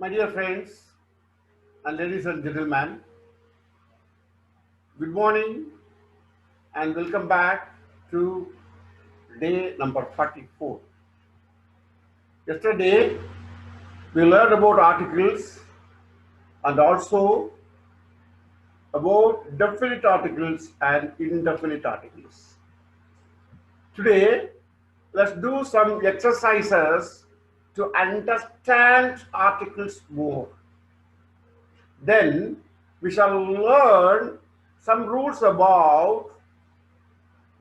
My dear friends and ladies and gentlemen, good morning and welcome back to day number 44. Yesterday, we learned about articles and also about definite articles and indefinite articles. Today, let's do some exercises to understand articles more. Then, we shall learn some rules about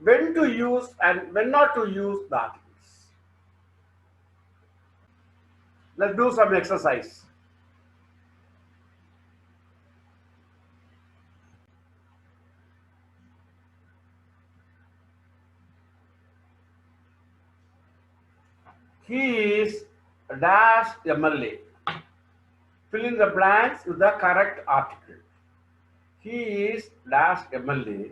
when to use and when not to use the articles. Let's do some exercise. He is dash MLA. Fill in the blanks with the correct article. He is dash MLA.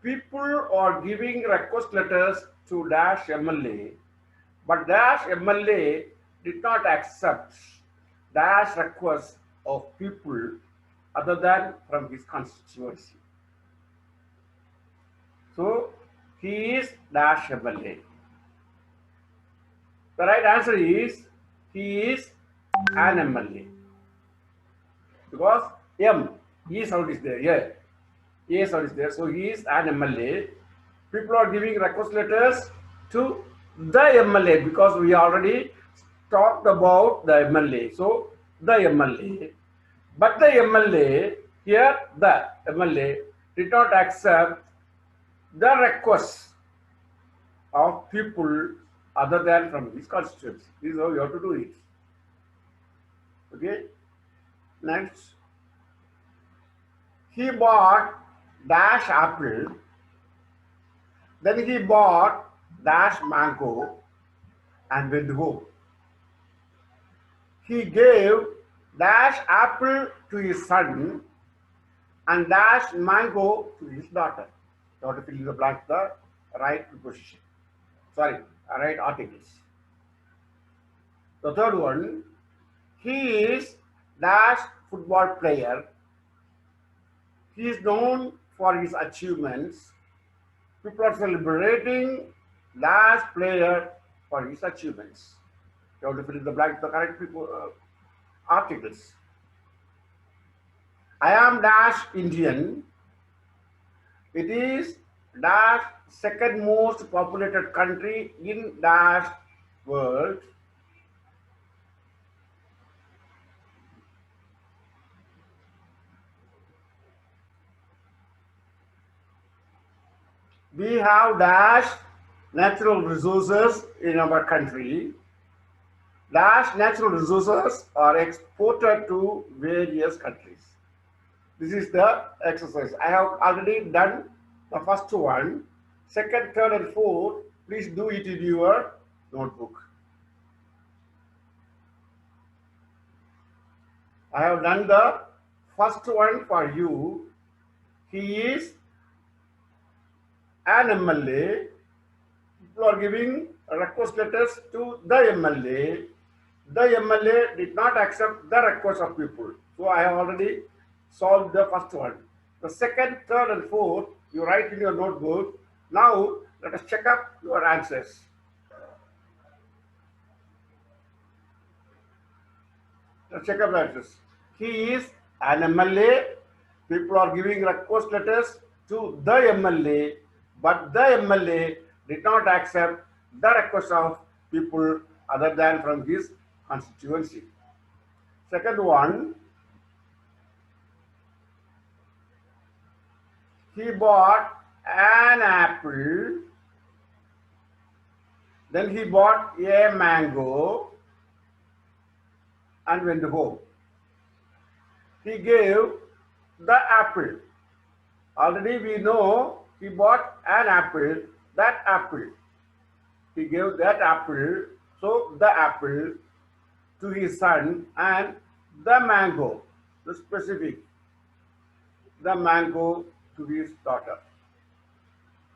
People are giving request letters to dash MLA, but dash MLA did not accept dash request of people other than from his constituency. So he is dash MLA. The right answer is he is an MLA because M E sound is there. Yeah, A sound is there. So he is an MLA. People are giving request letters to the MLA because we already talked about the MLA. So the MLA, but the MLA here the MLA did not accept the request of people other than from his constituency. This is how you have to do it. Okay. Next, he bought dash apple, then he bought dash mango and went home. He gave dash apple to his son and dash mango to his daughter. You have to fill in the blank the right preposition. Sorry, right articles. The third one, he is dash football player. He is known for his achievements. People are celebrating dash player for his achievements. You have to fill in the blank the correct articles. I am dash Indian. It is dash second most populated country in dash world. We have dash natural resources in our country. Dash natural resources are exported to various countries. This is the exercise. I have already done the first one. Second, third, and fourth, please do it in your notebook. I have done the first one for you. He is an MLA. People are giving request letters to the MLA. The MLA did not accept the request of people. So I have already solved the first one. The second, third, and fourth, you write in your notebook. Now let us check up your answers. Let's check up the answers. He is an MLA. People are giving request letters to the MLA, but the MLA did not accept the request of people other than from his constituency. Second one, he bought an apple, then he bought a mango and went home. He gave the apple. Already we know he bought an apple, that apple. He gave that apple, so the apple to his son and the mango, the specific, the mango to his daughter.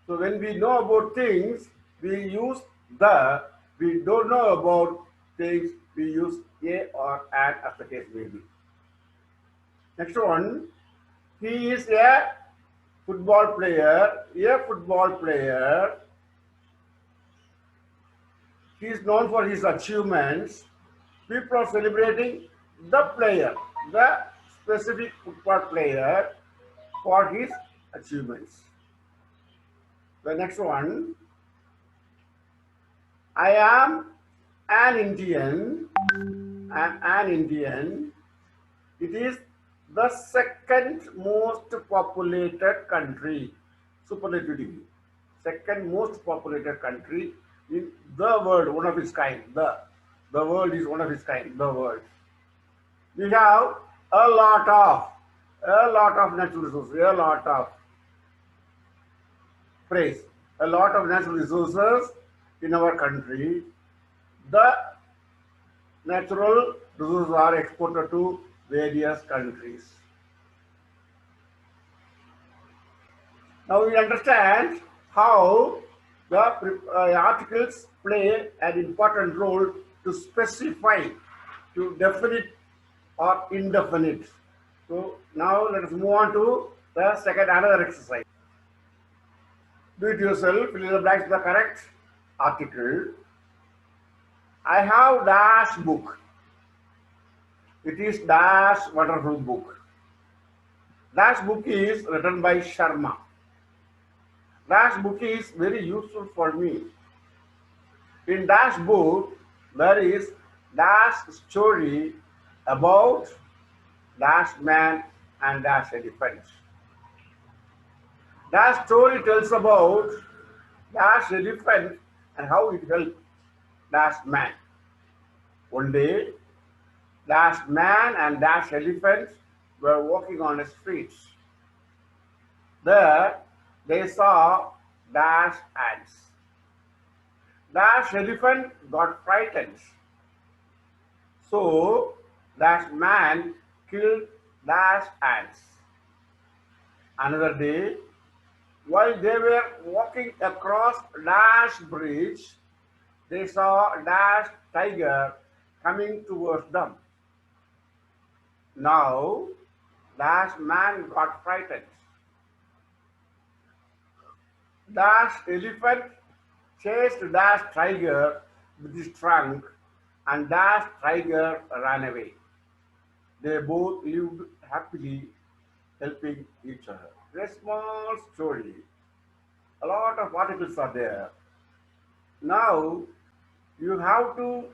So when we know about things, we use the, we don't know about things, we use a or an as the case may be. Next one, he is a football player. A football player. He is known for his achievements. People are celebrating the player, the specific football player for his achievements. The next one, I am an Indian. I am an Indian. It is the second most populated country, superlative degree. Second most populated country in the world, one of its kind. The world is one of its kind, the world. We have a lot of natural resources, a lot of phrase, a lot of natural resources in our country. The natural resources are exported to various countries. Now we understand how the articles play an important role to specify, to definite or indefinite. So now let us move on to the second another exercise. Do it yourself, fill in the blanks with the correct article. I have dash book. It is dash wonderful book. Dash book is written by Sharma. Dash book is very useful for me. In dash book, there is dash story about dash man and dash elephant. Dash story tells about dash elephant and how it helped dash man. One day, dash man and dash elephant were walking on the streets. There, they saw dash ants. Dash elephant got frightened. So, dash man killed dash ants. Another day, while they were walking across dash bridge, they saw dash tiger coming towards them. Now, dash man got frightened. Dash elephant chased dash tiger with his trunk and dash tiger ran away. They both lived happily helping each other. A small story. A lot of articles are there. Now you have to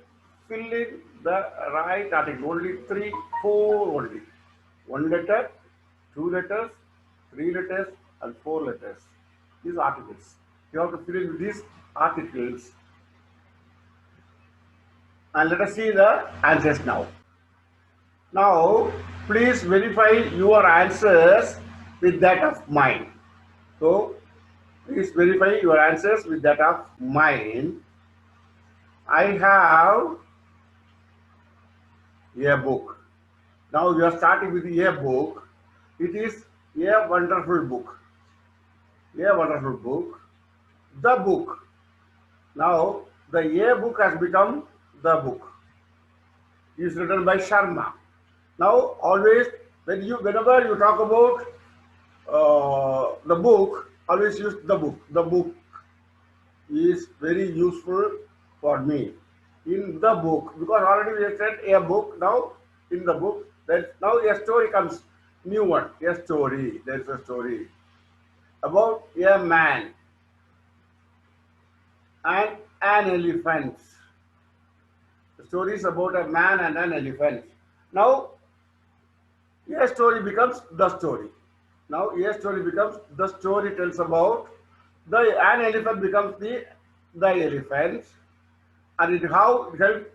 fill in the right article. Only three, four only. One letter, two letters, three letters, and four letters. These articles. You have to fill in these articles. And let us see the answers now. Now, please verify your answers with that of mine. So, please verify your answers with that of mine. I have a book. Now we are starting with a book. It is a wonderful book. A wonderful book. The book. Now the A book has become the book. It is written by Sharma. Now always whenever you talk about the book, always use the book. The book is very useful for me. In the book, because already we have said a book. Now in the book, then now a story comes, new one. A story. There is a story about a man and an elephant. The story is about a man and an elephant. Now a story becomes the story. Now a story becomes the story tells about an elephant becomes the elephant, and it how it helped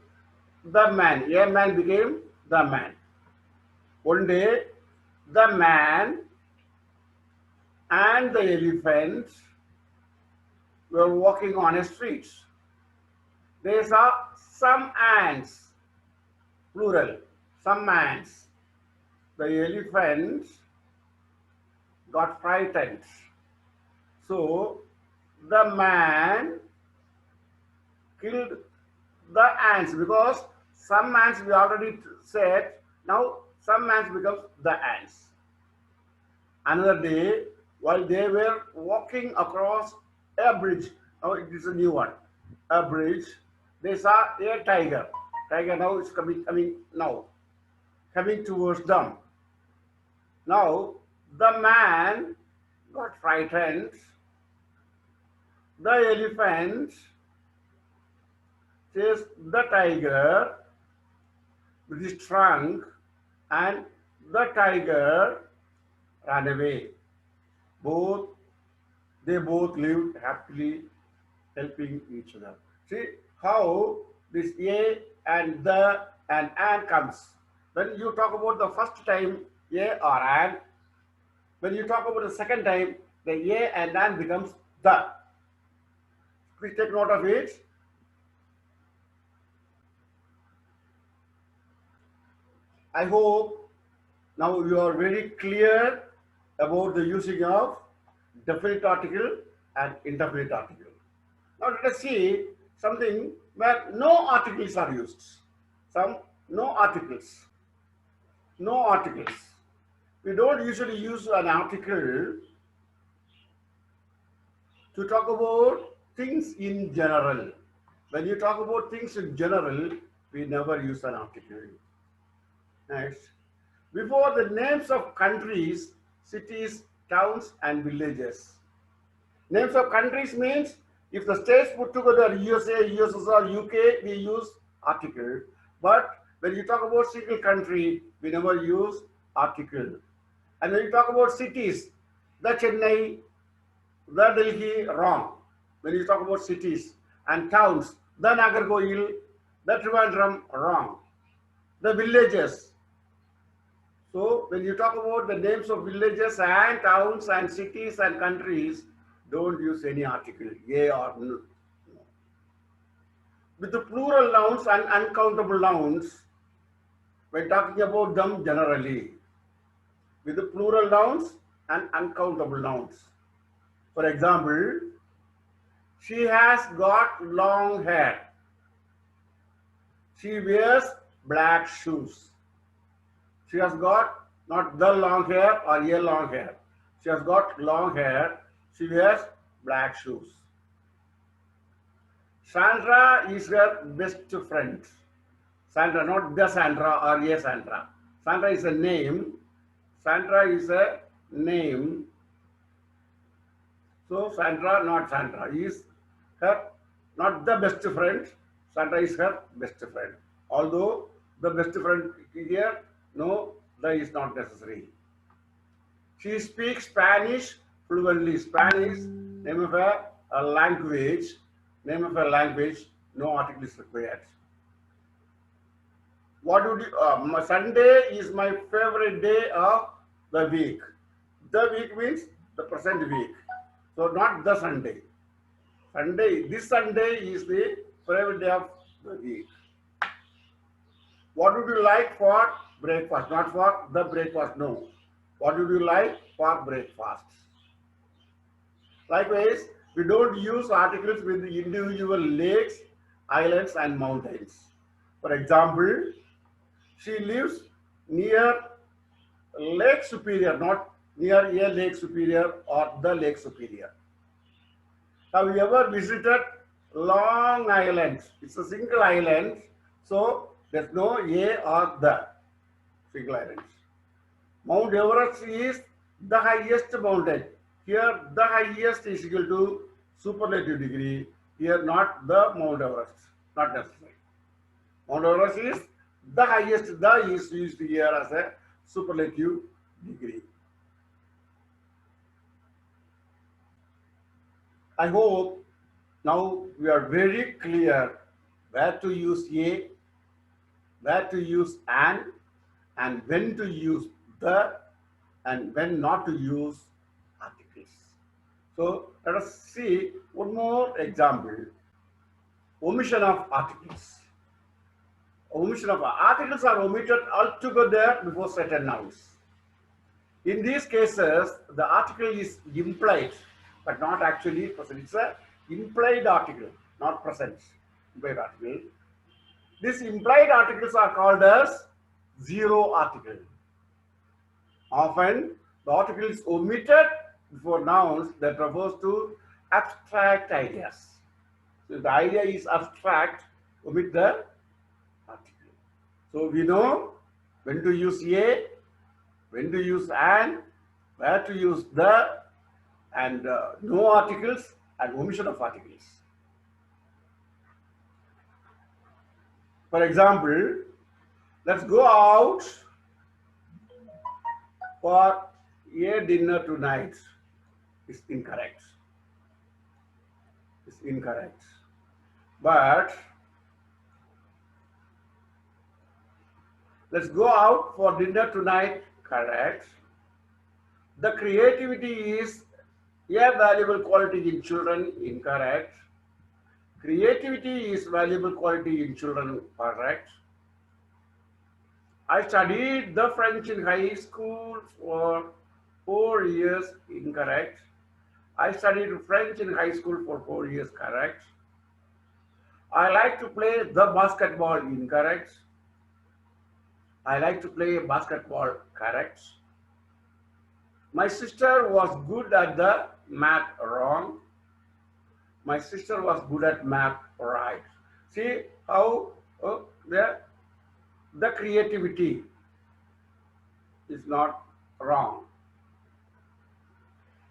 the man. A man became the man. One day, the man and the elephant were walking on a street. They saw some ants, plural, some ants. The elephant got frightened. So the man killed the ants because Some ants we already said. Now some ants becomes the ants. Another day, while they were walking across a bridge, now it is a new one, a bridge, they saw a tiger. Tiger now is coming towards them. Now the man got frightened. The elephant chased the tiger with his trunk, and the tiger ran away. Both they both lived happily, helping each other. See how this a and the and an comes. When you talk about the first time a or an, when you talk about the second time, the a and an becomes the. Please take note of it. I hope now you are very clear about the using of definite article and indefinite article. Now let us see something where no articles are used. Some no articles. No articles. We don't usually use an article to talk about things in general. When you talk about things in general, we never use an article. Next. Before the names of countries, cities, towns, and villages. Names of countries means if the states put together USA, USSR, UK, we use article. But when you talk about single country, we never use article. And when you talk about cities, the Chennai, the Delhi, wrong. When you talk about cities and towns, the Nagarkoil, the Trivandrum, wrong. The villages. So when you talk about the names of villages and towns and cities and countries, don't use any article, a or no. With the plural nouns and uncountable nouns, we're talking about them generally. With the plural nouns and uncountable nouns. For example, she has got long hair. She wears black shoes. She has got not the long hair or a long hair. She has got long hair. She wears black shoes. Sandra is her best friend. Sandra, not the Sandra or a Sandra. Sandra is a name. Sandra is a name. So Sandra, not Sandra, is her not the best friend. Sandra is her best friend. Although the best friend here, no, the is not necessary. She speaks Spanish fluently. Spanish, name of a language. Name of a language, no article is required. What would you, Sunday is my favorite day of the week. The week means the present week. So not the Sunday. Sunday, this Sunday is the favorite day of the week. What would you like for breakfast? Not for the breakfast, no. What would you like for breakfast? Likewise, we don't use articles with the individual lakes, islands, and mountains. For example, she lives near Lake Superior, not near a Lake Superior or the Lake Superior. Have you ever visited Long Island? It's a single island, so there's no a or the single island. Mount Everest is the highest mountain. Here, the highest is equal to superlative degree. Here, not the Mount Everest. Not necessary. Mount Everest is the highest. The is used here as a superlative degree. I hope now we are very clear where to use a, where to use an, and when to use the, and when not to use articles. So let us see one more example. Omission of articles. Omission of articles are omitted altogether before certain nouns. In these cases, the article is implied, but not actually present. It's an implied article, not present. Implied article. These implied articles are called as zero article. Often, the article is omitted before nouns that refers to abstract ideas. So, if the idea is abstract, omit the article. So, we know when to use a, when to use an, where to use the, and no articles and omission of articles. For example, let's go out for a dinner tonight. It's incorrect. It's incorrect. But let's go out for dinner tonight. Correct. The creativity is a valuable quality in children. Incorrect. Creativity is valuable quality in children. Correct. I studied the French in high school for 4 years. Incorrect. I studied French in high school for 4 years. Correct. I like to play the basketball. Incorrect. I like to play basketball. Correct. My sister was good at the math. Wrong. My sister was good at math. Right. See how the creativity is not wrong.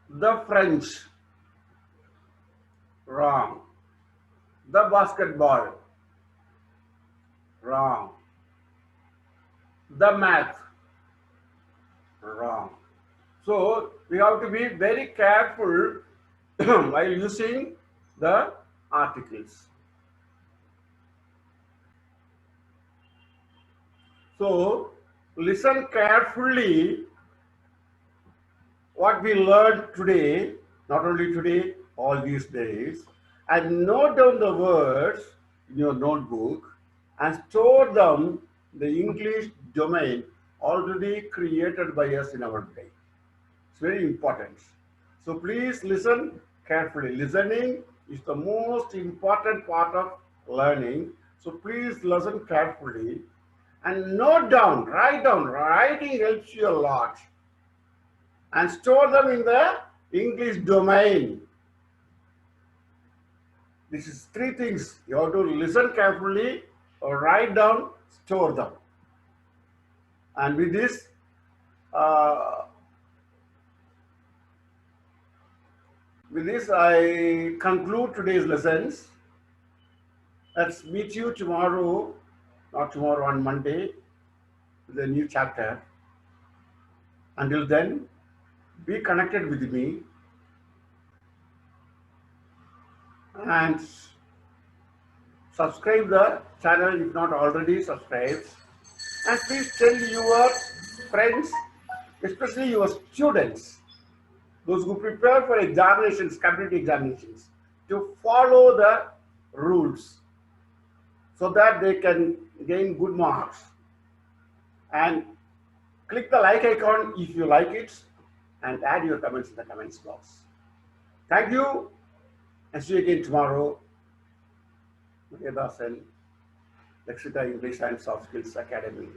The French, wrong. The basketball, wrong. The math, wrong. So we have to be very careful while using the articles. So listen carefully what we learned today, not only today, all these days, and note down the words in your notebook and store them in the English domain already created by us in our brain. It's very important. So please listen carefully. Listening is the most important part of learning. So please listen carefully and note down, write down. Writing helps you a lot. And store them in the English domain. This is 3 things. You have to listen carefully, or write down, store them. And with this, I conclude today's lessons. Let's meet you tomorrow, not tomorrow, on Monday, with a new chapter. Until then, be connected with me and subscribe the channel if not already subscribed, and please tell your friends, especially your students, those who prepare for examinations, competitive examinations, to follow the rules so that they can gain good marks. And click the like icon if you like it, and add your comments in the comments box. Thank you, and see you again tomorrow. Murugadosan, Lakshita English and Soft Skills Academy.